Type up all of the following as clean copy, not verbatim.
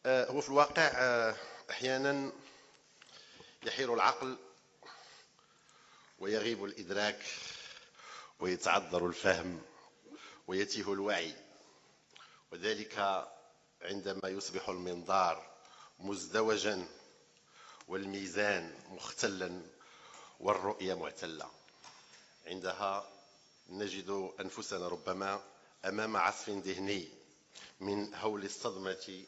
هو في الواقع أحيانا يحير العقل ويغيب الإدراك ويتعذر الفهم ويتيه الوعي، وذلك عندما يصبح المنظار مزدوجا والميزان مختلا والرؤية معتلة. عندها نجد أنفسنا ربما أمام عصف ذهني من هول الصدمة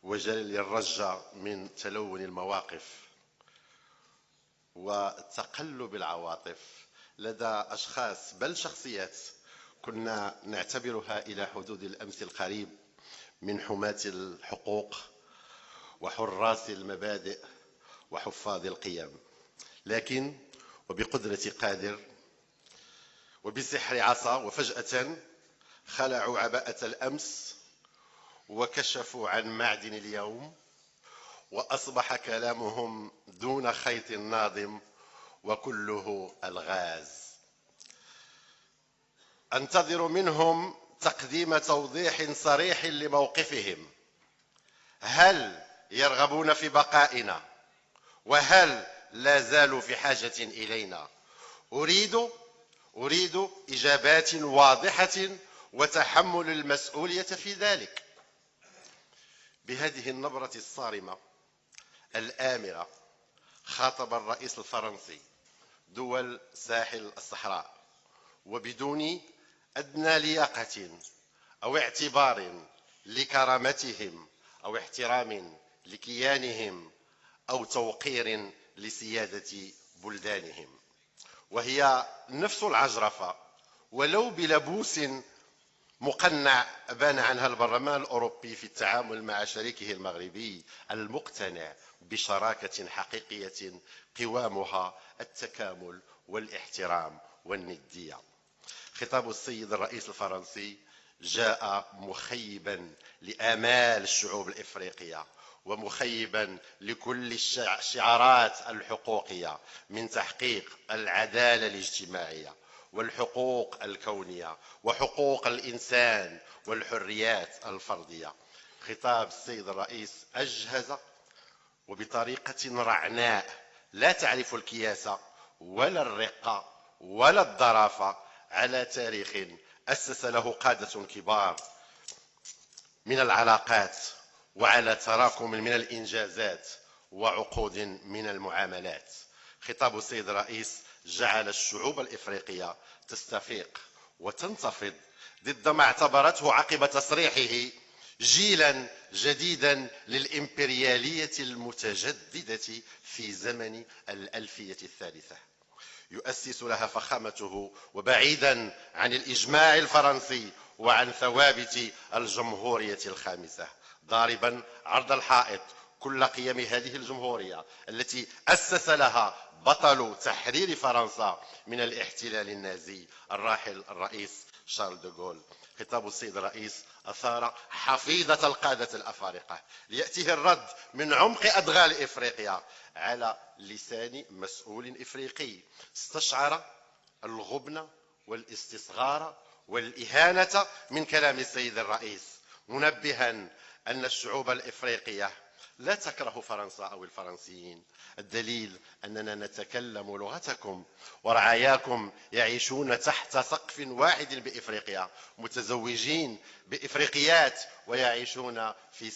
وجلل الرجة من تلون المواقف وتقلب العواطف لدى أشخاص بل شخصيات كنا نعتبرها إلى حدود الأمس القريب من حماة الحقوق وحراس المبادئ وحفاظ القيم، لكن وبقدرة قادر وبسحر عصا وفجأة خلعوا عباءة الأمس وكشفوا عن معدن اليوم، وأصبح كلامهم دون خيط ناظم وكله ألغاز. أنتظر منهم تقديم توضيح صريح لموقفهم، هل يرغبون في بقائنا وهل لا زالوا في حاجة إلينا؟ أريد إجابات واضحة وتحمل المسؤولية في ذلك. بهذه النبرة الصارمة الآمرة خاطب الرئيس الفرنسي دول ساحل الصحراء، وبدون أدنى لياقة أو اعتبار لكرامتهم أو احترام لكيانهم أو توقير لسيادة بلدانهم، وهي نفس العجرفة ولو بلبوس مقنع بان عنها البرلمان الأوروبي في التعامل مع شريكه المغربي المقتنع بشراكة حقيقية قوامها التكامل والاحترام والندية. خطاب السيد الرئيس الفرنسي جاء مخيبا لآمال الشعوب الإفريقية ومخيبا لكل الشعارات الحقوقية من تحقيق العدالة الاجتماعية والحقوق الكونية وحقوق الإنسان والحريات الفردية. خطاب السيد الرئيس أجهز وبطريقة رعناء لا تعرف الكياسة ولا الرقة ولا الظرافة على تاريخ أسس له قادة كبار من العلاقات، وعلى تراكم من الإنجازات وعقود من المعاملات. خطاب السيد الرئيس جعل الشعوب الإفريقية تستفيق وتنتفض ضد ما اعتبرته عقب تصريحه جيلا جديدا للإمبريالية المتجددة في زمن الألفية الثالثة، يؤسس لها فخامته وبعيدا عن الإجماع الفرنسي وعن ثوابت الجمهورية الخامسة، ضاربا عرض الحائط كل قيم هذه الجمهورية التي أسس لها بطل تحرير فرنسا من الاحتلال النازي الراحل الرئيس شارل دوغول. خطاب السيد الرئيس أثار حفيظة القادة الأفارقة ليأتيه الرد من عمق أدغال إفريقيا على لسان مسؤول إفريقي استشعر الغبن والاستصغار والإهانة من كلام السيد الرئيس، منبها أن الشعوب الإفريقية لا تكره فرنسا أو الفرنسيين، الدليل أننا نتكلم لغتكم ورعاياكم يعيشون تحت سقف واحد بإفريقيا، متزوجين بإفريقيات ويعيشون في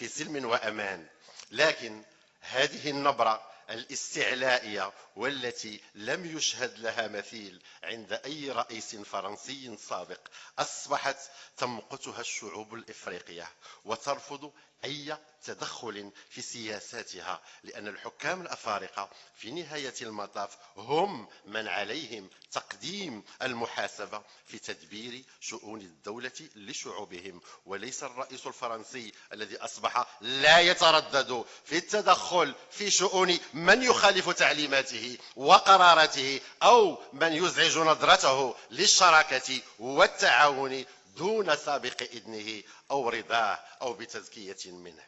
سلم وأمان. لكن هذه النبرة الاستعلائية والتي لم يشهد لها مثيل عند أي رئيس فرنسي سابق أصبحت تمقتها الشعوب الإفريقية وترفض أي تدخل في سياساتها، لأن الحكام الأفارقة في نهاية المطاف هم من عليهم تقديم المحاسبة في تدبير شؤون الدولة لشعوبهم، وليس الرئيس الفرنسي الذي أصبح لا يتردد في التدخل في شؤون من يخالف تعليماته وقراراته أو من يزعج نظرته للشراكة والتعاون دون سابق إذنه أو رضاه أو بتزكية منه.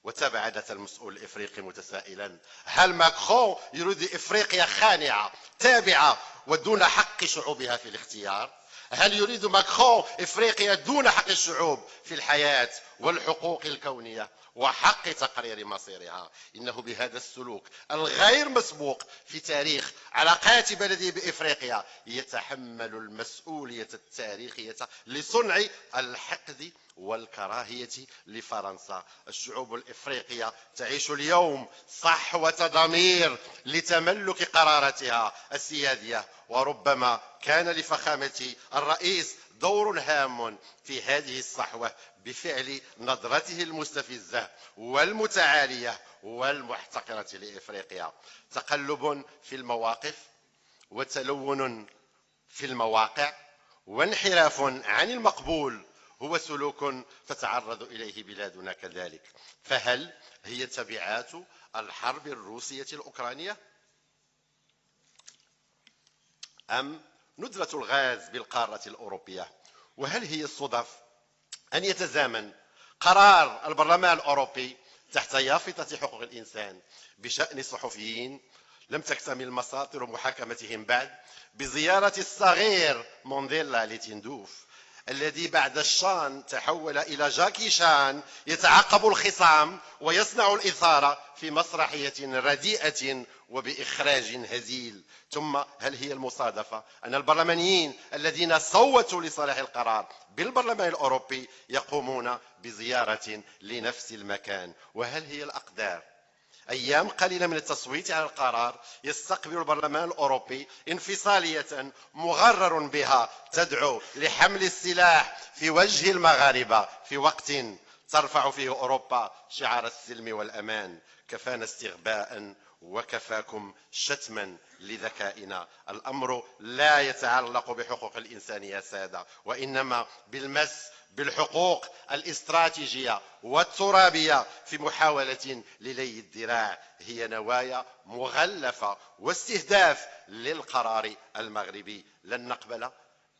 وتبعدت المسؤول الإفريقي متسائلا: هل ماكرون يريد إفريقيا خانعة تابعة ودون حق شعوبها في الاختيار؟ هل يريد ماكرون إفريقيا دون حق الشعوب في الحياة والحقوق الكونية وحق تقرير مصيرها؟ إنه بهذا السلوك الغير مسبوق في تاريخ علاقات بلده بإفريقيا يتحمل المسؤولية التاريخية لصنع الحقد والكراهية لفرنسا. الشعوب الإفريقية تعيش اليوم صحوة ضمير لتملك قراراتها السيادية، وربما كان لفخامة الرئيس دور هام في هذه الصحوة بفعل نظرته المستفزة والمتعالية والمحتقرة لإفريقيا. تقلب في المواقف وتلون في المواقع وانحراف عن المقبول هو سلوك تتعرض إليه بلادنا كذلك. فهل هي تبعات الحرب الروسية الأوكرانية أم ندرة الغاز بالقارة الأوروبية؟ وهل هي الصدف أن يتزامن قرار البرلمان الأوروبي تحت يافطة حقوق الإنسان بشأن الصحفيين لم تكتمل مصادر محاكمتهم بعد بزيارة الصغير مونديلا لتندوف الذي بعد الشان تحول إلى جاكي شان يتعقب الخصام ويصنع الإثارة في مسرحية رديئة وبإخراج هزيل؟ ثم هل هي المصادفة أن البرلمانيين الذين صوتوا لصالح القرار بالبرلمان الأوروبي يقومون بزيارة لنفس المكان؟ وهل هي الأقدار؟ أيام قليلة من التصويت على القرار يستقبل البرلمان الأوروبي انفصالية مغرر بها تدعو لحمل السلاح في وجه المغاربة في وقت ترفع فيه أوروبا شعار السلم والأمان. كفانا استغباء وكفاكم شتما لذكائنا. الأمر لا يتعلق بحقوق الإنسان يا سادة، وإنما بالمس بالحقوق الاستراتيجية والترابية في محاولة للي الذراع. هي نوايا مغلفة واستهداف للقرار المغربي. لن نقبل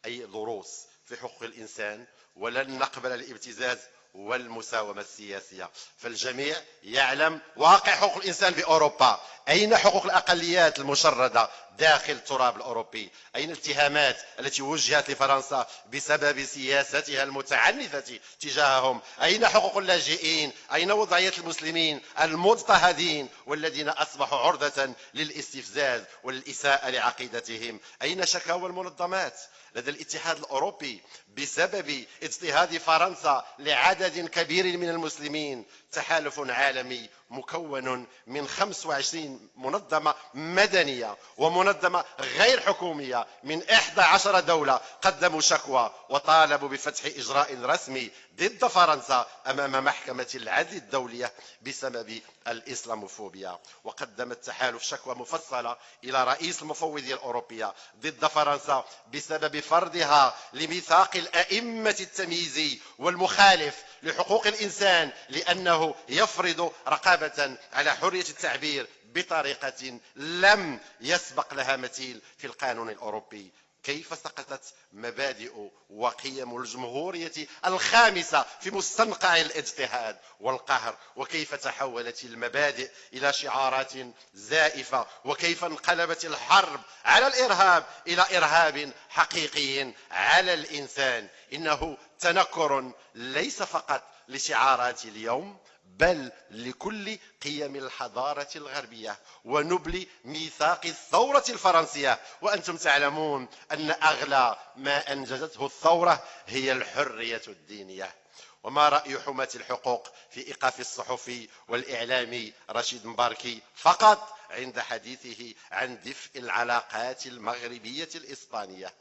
أي ضروس في حقوق الإنسان ولن نقبل الابتزاز والمساومة السياسية. فالجميع يعلم واقع حقوق الإنسان بأوروبا. أين حقوق الأقليات المشردة داخل التراب الأوروبي؟ أين الاتهامات التي وجهت لفرنسا بسبب سياستها المتعنفة تجاههم؟ أين حقوق اللاجئين؟ أين وضعية المسلمين المضطهدين والذين أصبحوا عرضة للاستفزاز والإساءة لعقيدتهم؟ أين شكاوى المنظمات لدى الاتحاد الأوروبي بسبب اضطهاد فرنسا لعدد كبير من المسلمين؟ تحالف عالمي مكون من 25 منظمة مدنية ومنظمة غير حكومية من 11 دولة قدموا شكوى وطالبوا بفتح إجراء رسمي ضد فرنسا أمام محكمة العدل الدولية بسبب الإسلاموفوبيا. وقدم التحالف شكوى مفصلة إلى رئيس المفوضية الأوروبية ضد فرنسا بسبب فرضها لميثاق الأئمة التمييزي والمخالف لحقوق الإنسان، لأنه يفرض رقابة على حرية التعبير بطريقة لم يسبق لها مثيل في القانون الأوروبي. كيف سقطت مبادئ وقيم الجمهورية الخامسة في مستنقع الاضطهاد والقهر؟ وكيف تحولت المبادئ إلى شعارات زائفة؟ وكيف انقلبت الحرب على الإرهاب إلى إرهاب حقيقي على الإنسان؟ إنه تنكر ليس فقط لشعارات اليوم بل لكل قيم الحضارة الغربية ونبل ميثاق الثورة الفرنسية. وأنتم تعلمون أن أغلى ما أنجزته الثورة هي الحرية الدينية. وما رأي حماة الحقوق في إيقاف الصحفي والإعلامي رشيد مباركي فقط عند حديثه عن دفء العلاقات المغربية الإسبانية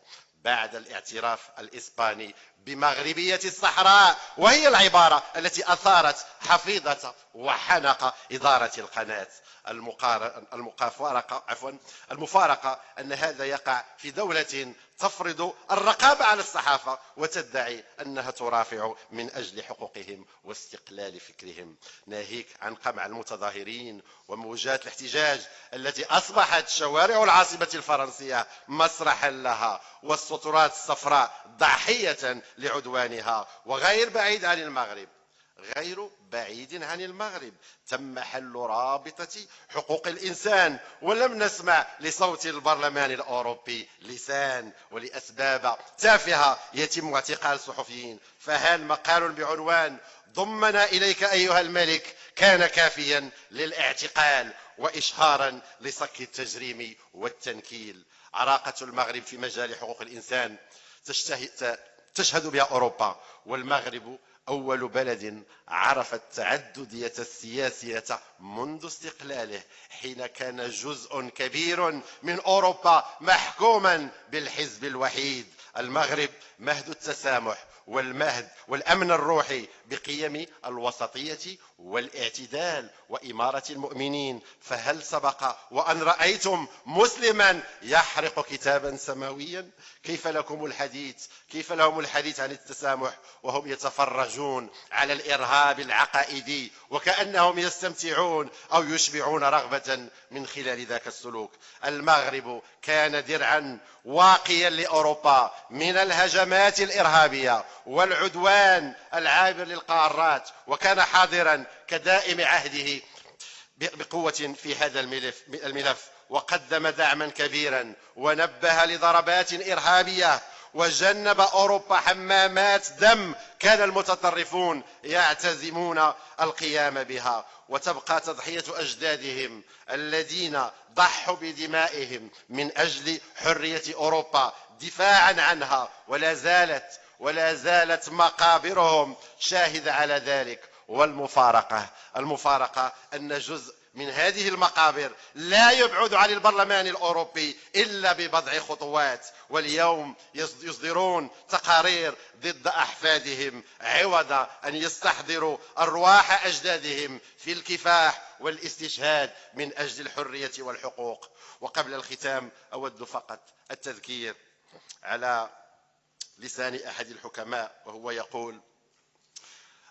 بعد الاعتراف الإسباني بمغربية الصحراء، وهي العبارة التي أثارت حفيظة وحنق إدارة القناة؟ المفارقة أن هذا يقع في دولة تفرض الرقابة على الصحافة وتدعي أنها ترافع من أجل حقوقهم واستقلال فكرهم، ناهيك عن قمع المتظاهرين وموجات الاحتجاج التي أصبحت شوارع العاصمة الفرنسية مسرحا لها والسترات الصفراء ضحية لعدوانها. وغير بعيد عن المغرب غير بعيد عن المغرب تم حل رابطة حقوق الإنسان، ولم نسمع لصوت البرلمان الأوروبي لسان، ولأسباب تافهة يتم اعتقال صحفيين. فهل مقال بعنوان ضمنا إليك أيها الملك كان كافيا للاعتقال وإشهارا لصك التجريم والتنكيل؟ عراقة المغرب في مجال حقوق الإنسان تشهد بها أوروبا، والمغرب أول بلد عرف التعددية السياسية منذ استقلاله، حين كان جزء كبير من أوروبا محكوما بالحزب الوحيد. المغرب مهد التسامح والمهد والأمن الروحي بقيم الوسطية والاعتدال وإمارة المؤمنين. فهل سبق وأن رأيتم مسلما يحرق كتابا سماويا؟ كيف لهم الحديث عن التسامح وهم يتفرجون على الإرهاب العقائدي وكأنهم يستمتعون أو يشبعون رغبة من خلال ذاك السلوك؟ المغرب كان درعا واقيا لأوروبا من الهجمات الإرهابية والعدوان العابر للقارات، وكان حاضرا كدائم عهده بقوة في هذا الملف، وقدم دعما كبيرا ونبه لضربات إرهابية، وجنب أوروبا حمامات دم كان المتطرفون يعتزمون القيام بها. وتبقى تضحية أجدادهم الذين ضحوا بدمائهم من أجل حرية أوروبا دفاعا عنها، ولا زالت مقابرهم شاهدة على ذلك. والمفارقة أن جزء من هذه المقابر لا يبعد عن البرلمان الأوروبي إلا ببضع خطوات، واليوم يصدرون تقارير ضد أحفادهم عوض أن يستحضروا أرواح أجدادهم في الكفاح والاستشهاد من أجل الحرية والحقوق. وقبل الختام أود فقط التذكير على لسان أحد الحكماء، وهو يقول: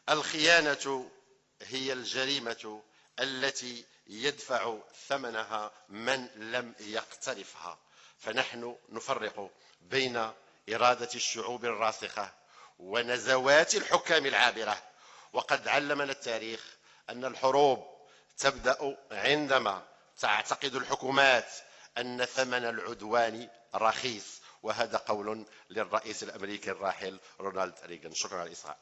الخيانة هي الجريمة التي يدفع ثمنها من لم يقترفها. فنحن نفرق بين إرادة الشعوب الراسخة ونزوات الحكام العابرة، وقد علمنا التاريخ أن الحروب تبدأ عندما تعتقد الحكومات أن ثمن العدوان رخيص. وهذا قول للرئيس الأمريكي الراحل رونالد ريغان. شكرا على الإصغاء.